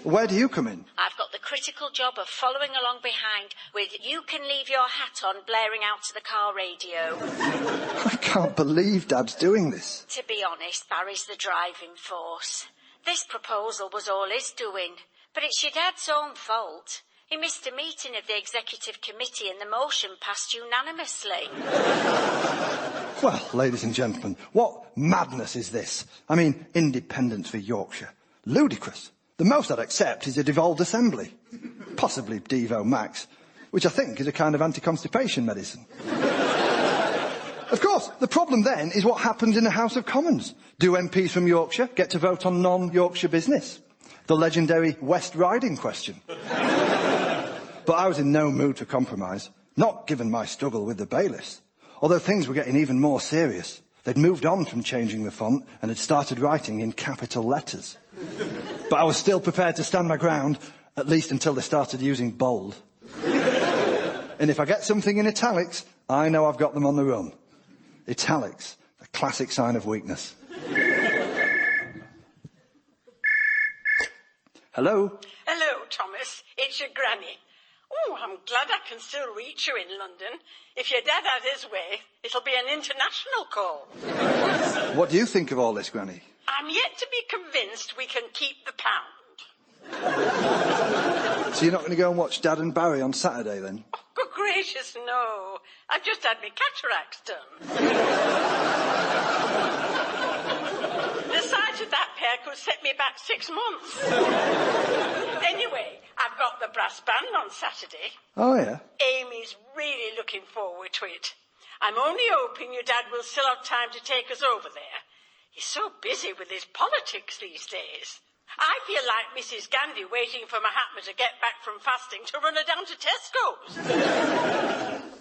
Where do you come in? I've got the critical job of following along behind with You Can Leave Your Hat On blaring out to the car radio. I can't believe Dad's doing this. To be honest, Barry's the driving force. This proposal was all his doing, but it's your dad's own fault. He missed a meeting of the Executive Committee and the motion passed unanimously. Well, ladies and gentlemen, what madness is this? I mean, independence for Yorkshire. Ludicrous. The most I'd accept is a devolved assembly. Possibly Devo Max, which I think is a kind of anti-constipation medicine. Of course, the problem then is what happens in the House of Commons. Do MPs from Yorkshire get to vote on non-Yorkshire business? The legendary West Riding question. But I was in no mood for compromise, not given my struggle with the bailiffs. Although things were getting even more serious. They'd moved on from changing the font and had started writing in capital letters. But I was still prepared to stand my ground, at least until they started using bold. And if I get something in italics, I know I've got them on the run. Italics, a classic sign of weakness. Hello? Hello, Thomas. It's your granny. Oh, I'm glad I can still reach you in London. If your dad had his way, it'll be an international call. What do you think of all this, Granny? I'm yet to be convinced we can keep the pound. So you're not going to go and watch Dad and Barry on Saturday, then? Oh, good gracious, no. I've just had my cataracts done. The sight of that pair could set me back 6 months. Anyway, I've got the brass band on Saturday. Oh, yeah? Amy's really looking forward to it. I'm only hoping your dad will still have time to take us over there. He's so busy with his politics these days. I feel like Mrs. Gandhi waiting for Mahatma to get back from fasting to run her down to Tesco's.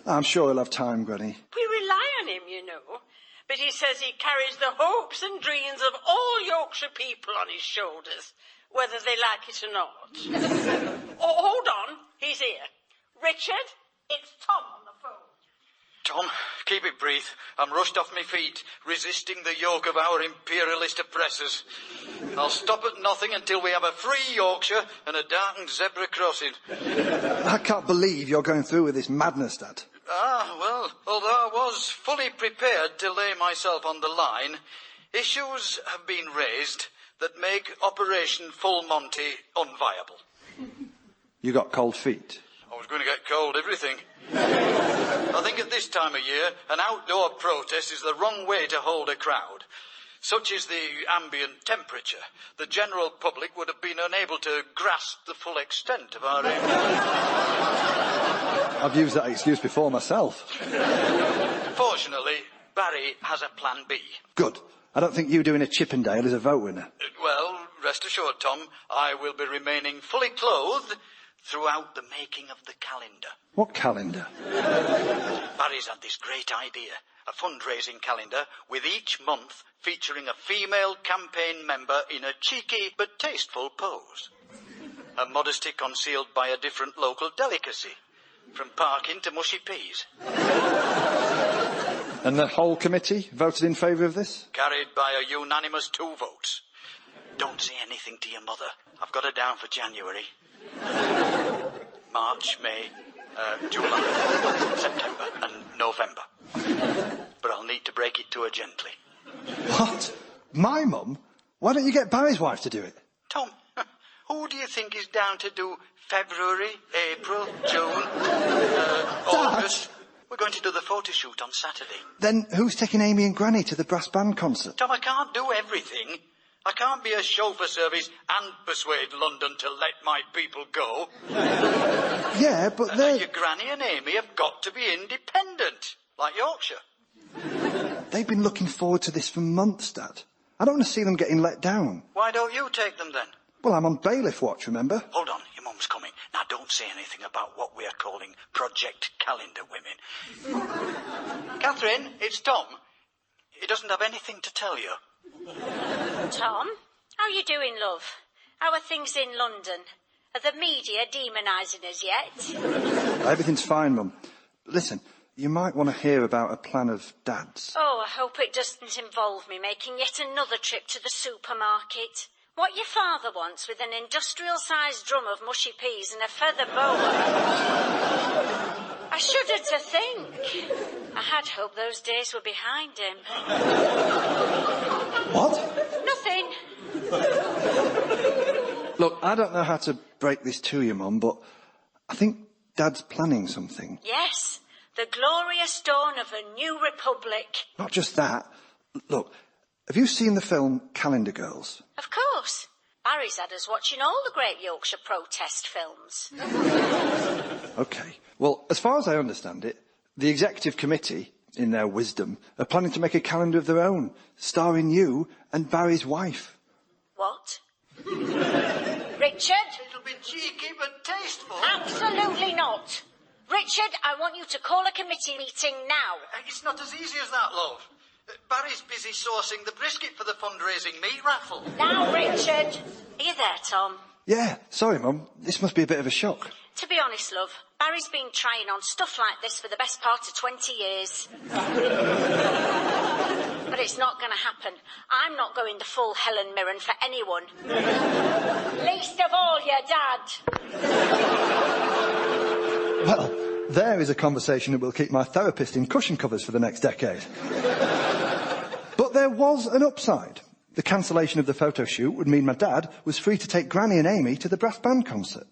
I'm sure he'll have time, Granny. We rely on him, you know. But he says he carries the hopes and dreams of all Yorkshire people on his shoulders, whether they like it or not. Oh, hold on. He's here. Richard, it's Tom on the phone. Tom, keep it brief. I'm rushed off my feet, resisting the yoke of our imperialist oppressors. I'll stop at nothing until we have a free Yorkshire and a darkened zebra crossing. I can't believe you're going through with this madness, Dad. Well, although I was fully prepared to lay myself on the line, issues have been raised that make Operation Full Monty unviable. You got cold feet? I was going to get cold everything. I think at this time of year, an outdoor protest is the wrong way to hold a crowd. Such is the ambient temperature, the general public would have been unable to grasp the full extent of our aim. I've used that excuse before myself. Fortunately, Barry has a plan B. Good. I don't think you doing a Chippendale is a vote winner. Well, rest assured, Tom, I will be remaining fully clothed throughout the making of the calendar. What calendar? Barry's had this great idea. A fundraising calendar with each month featuring a female campaign member in a cheeky but tasteful pose. Her modesty concealed by a different local delicacy, from parking to mushy peas. And the whole committee voted in favour of this? Carried by a unanimous 2 votes. Don't say anything to your mother. I've got her down for January. March, May, July, September and November. But I'll need to break it to her gently. What? My mum? Why don't you get Barry's wife to do it? Tom, who do you think is down to do February, April, June, August? We're going to do the photo shoot on Saturday. Then who's taking Amy and Granny to the brass band concert? Tom, I can't do everything. I can't be a chauffeur service and persuade London to let my people go. Yeah, but Your Granny and Amy have got to be independent, like Yorkshire. They've been looking forward to this for months, Dad. I don't want to see them getting let down. Why don't you take them then? Well, I'm on bailiff watch, remember? Hold on, your mum's coming. Now don't say anything about what we are calling Project Calendar Women. Catherine, it's Tom. He doesn't have anything to tell you. Tom, how are you doing, love? How are things in London? Are the media demonising us yet? Everything's fine, Mum. Listen, you might want to hear about a plan of Dad's. Oh, I hope it doesn't involve me making yet another trip to the supermarket. What your father wants with an industrial-sized drum of mushy peas and a feather boa. I shudder to think. I had hoped those days were behind him. What? Nothing. Look, I don't know how to break this to you, Mum, but I think Dad's planning something. Yes, the glorious dawn of a new republic. Not just that. Look, have you seen the film Calendar Girls? Of course. Barry's had us watching all the great Yorkshire protest films. OK. Well, as far as I understand it, the executive committee, in their wisdom, are planning to make a calendar of their own, starring you and Barry's wife. What? Richard? It'll be cheeky but tasteful. Absolutely not. Richard, I want you to call a committee meeting now. It's not as easy as that, love. Barry's busy sourcing the brisket for the fundraising meat raffle. Now, Richard. Are you there, Tom? Yeah, sorry, Mum. This must be a bit of a shock. To be honest, love, Barry's been trying on stuff like this for the best part of 20 years. But it's not going to happen. I'm not going the full Helen Mirren for anyone. Least of all your dad. Well, there is a conversation that will keep my therapist in cushion covers for the next decade. But there was an upside. The cancellation of the photo shoot would mean my dad was free to take Granny and Amy to the brass band concert.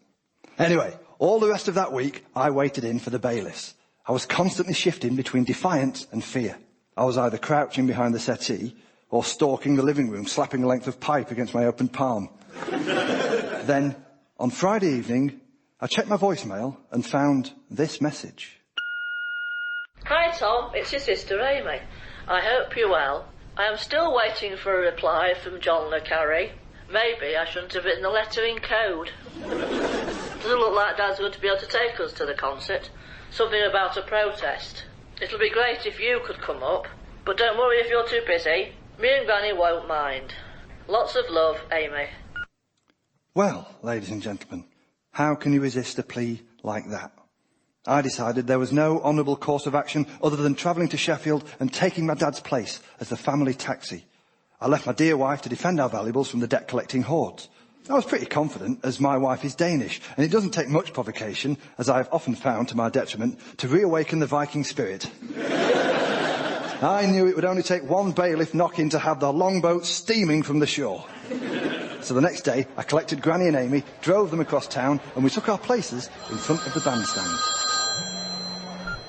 Anyway, all the rest of that week, I waited in for the bailiffs. I was constantly shifting between defiance and fear. I was either crouching behind the settee or stalking the living room, slapping a length of pipe against my open palm. Then, on Friday evening, I checked my voicemail and found this message. Hi Tom, it's your sister Amy. I hope you're well. I am still waiting for a reply from John le Carré. Maybe I shouldn't have written the letter in code. Doesn't look like Dad's going to be able to take us to the concert. Something about a protest. It'll be great if you could come up, but don't worry if you're too busy. Me and Granny won't mind. Lots of love, Amy. Well, ladies and gentlemen, how can you resist a plea like that? I decided there was no honourable course of action other than travelling to Sheffield and taking my dad's place as the family taxi. I left my dear wife to defend our valuables from the debt-collecting hordes. I was pretty confident, as my wife is Danish, and it doesn't take much provocation, as I have often found to my detriment, to reawaken the Viking spirit. I knew it would only take one bailiff knock-in to have the longboat steaming from the shore. So the next day, I collected Granny and Amy, drove them across town, and we took our places in front of the bandstand.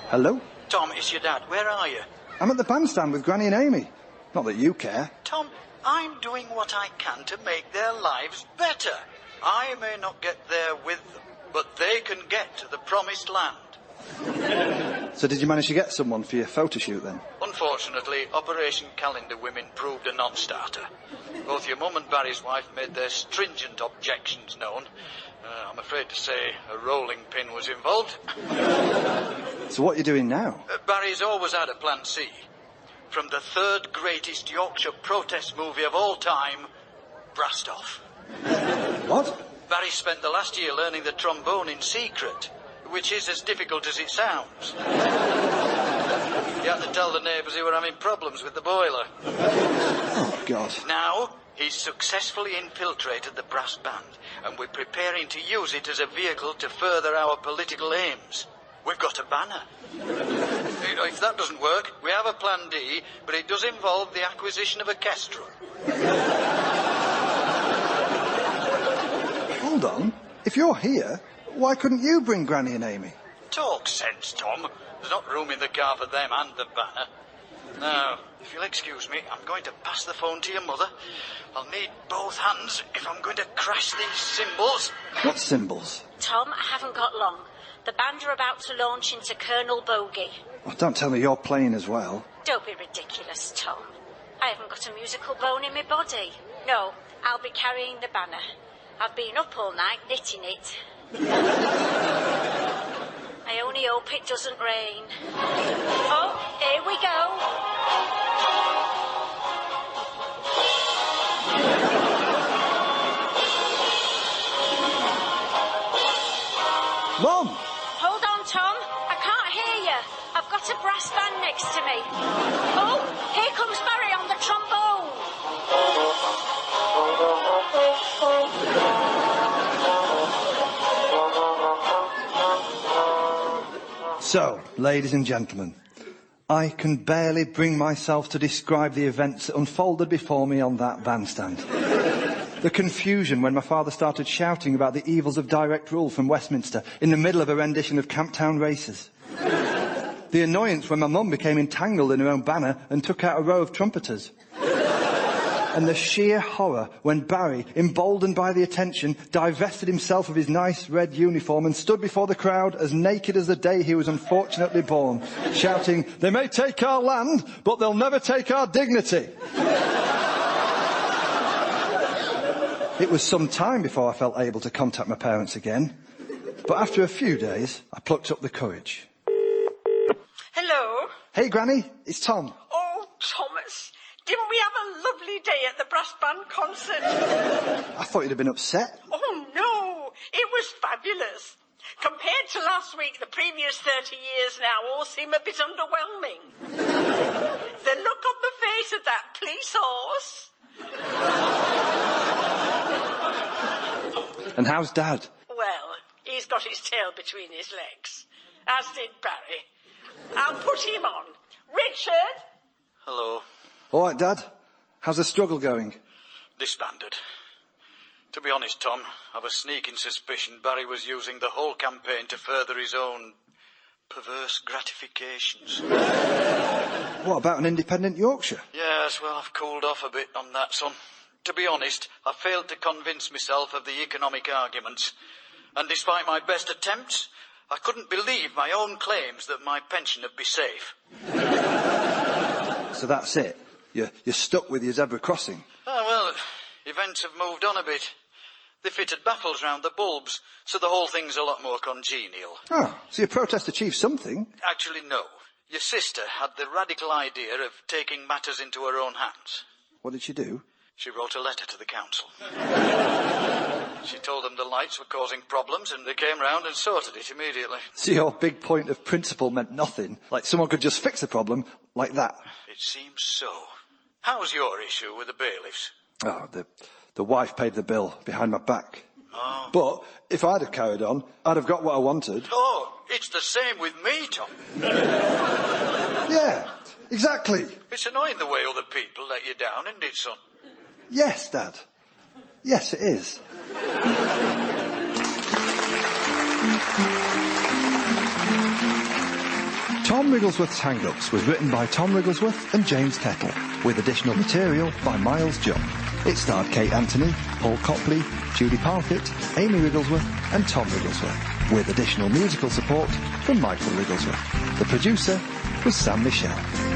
Hello? Tom, it's your dad. Where are you? I'm at the bandstand with Granny and Amy. Not that you care. Tom, I'm doing what I can to make their lives better. I may not get there with them, but they can get to the promised land. So did you manage to get someone for your photo shoot then? Unfortunately, Operation Calendar Women proved a non-starter. Both your mum and Barry's wife made their stringent objections known. I'm afraid to say a rolling pin was involved. So what are you doing now? Barry's always had a plan C. From the third greatest Yorkshire protest movie of all time, Brastoff. What? Barry spent the last year learning the trombone in secret, which is as difficult as it sounds. He had to tell the neighbours he were having problems with the boiler. Oh, God. Now, he's successfully infiltrated the brass band, and we're preparing to use it as a vehicle to further our political aims. We've got a banner. If that doesn't work, we have a plan D, but it does involve the acquisition of a kestrel. Hold on. If you're here, why couldn't you bring Granny and Amy? Talk sense, Tom. There's not room in the car for them and the banner. Now, if you'll excuse me, I'm going to pass the phone to your mother. I'll need both hands if I'm going to crash these cymbals. What cymbals? Tom, I haven't got long. The band are about to launch into Colonel Bogey. Oh, don't tell me you're playing as well. Don't be ridiculous, Tom. I haven't got a musical bone in my body. No, I'll be carrying the banner. I've been up all night knitting it. I only hope it doesn't rain. Oh, here we go. Mom! Hold on, Tom. I can't hear you. I've got a brass band next to me. Oh, here comes Barry on the trombone. So, ladies and gentlemen, I can barely bring myself to describe the events that unfolded before me on that bandstand. The confusion when my father started shouting about the evils of direct rule from Westminster in the middle of a rendition of Camptown Races. The annoyance when my mum became entangled in her own banner and took out a row of trumpeters. And the sheer horror when Barry, emboldened by the attention, divested himself of his nice red uniform and stood before the crowd as naked as the day he was unfortunately born, shouting, "They may take our land, but they'll never take our dignity." It was some time before I felt able to contact my parents again. But after a few days, I plucked up the courage. Hello? Hey, Granny, it's Tom. Oh, Thomas. Didn't we have a lovely day at the brass band concert? I thought you'd have been upset. Oh, no. It was fabulous. Compared to last week, the previous 30 years now all seem a bit underwhelming. The look on the face of that police horse. And how's Dad? Well, he's got his tail between his legs, as did Barry. I'll put him on. Richard? Hello. All right, Dad. How's the struggle going? Disbanded. To be honest, Tom, I've a sneaking suspicion Barry was using the whole campaign to further his own perverse gratifications. What about an independent Yorkshire? Yes, well, I've cooled off a bit on that, son. To be honest, I failed to convince myself of the economic arguments. And despite my best attempts, I couldn't believe my own claims that my pension would be safe. So that's it? You're stuck with your zebra crossing? Oh, well, events have moved on a bit. They fitted baffles round the bulbs, so the whole thing's a lot more congenial. Oh, so your protest achieved something? Actually, no. Your sister had the radical idea of taking matters into her own hands. What did she do? She wrote a letter to the council. She told them the lights were causing problems, and they came round and sorted it immediately. So your big point of principle meant nothing? Like someone could just fix the problem like that? It seems so. How's your issue with the bailiffs? Oh, the wife paid the bill behind my back. Oh. But if I'd have carried on, I'd have got what I wanted. Oh, it's the same with me, Tom. Yeah, exactly. It's annoying the way other people let you down, isn't it, son? Yes, Dad. Yes, it is. Tom Wrigglesworth's Hang-Ups was written by Tom Wrigglesworth and James Kettle, with additional material by Miles Jupp. It starred Kate Anthony, Paul Copley, Judy Parfitt, Amy Wrigglesworth and Tom Wrigglesworth, with additional musical support from Michael Wrigglesworth. The producer was Sam Michelle.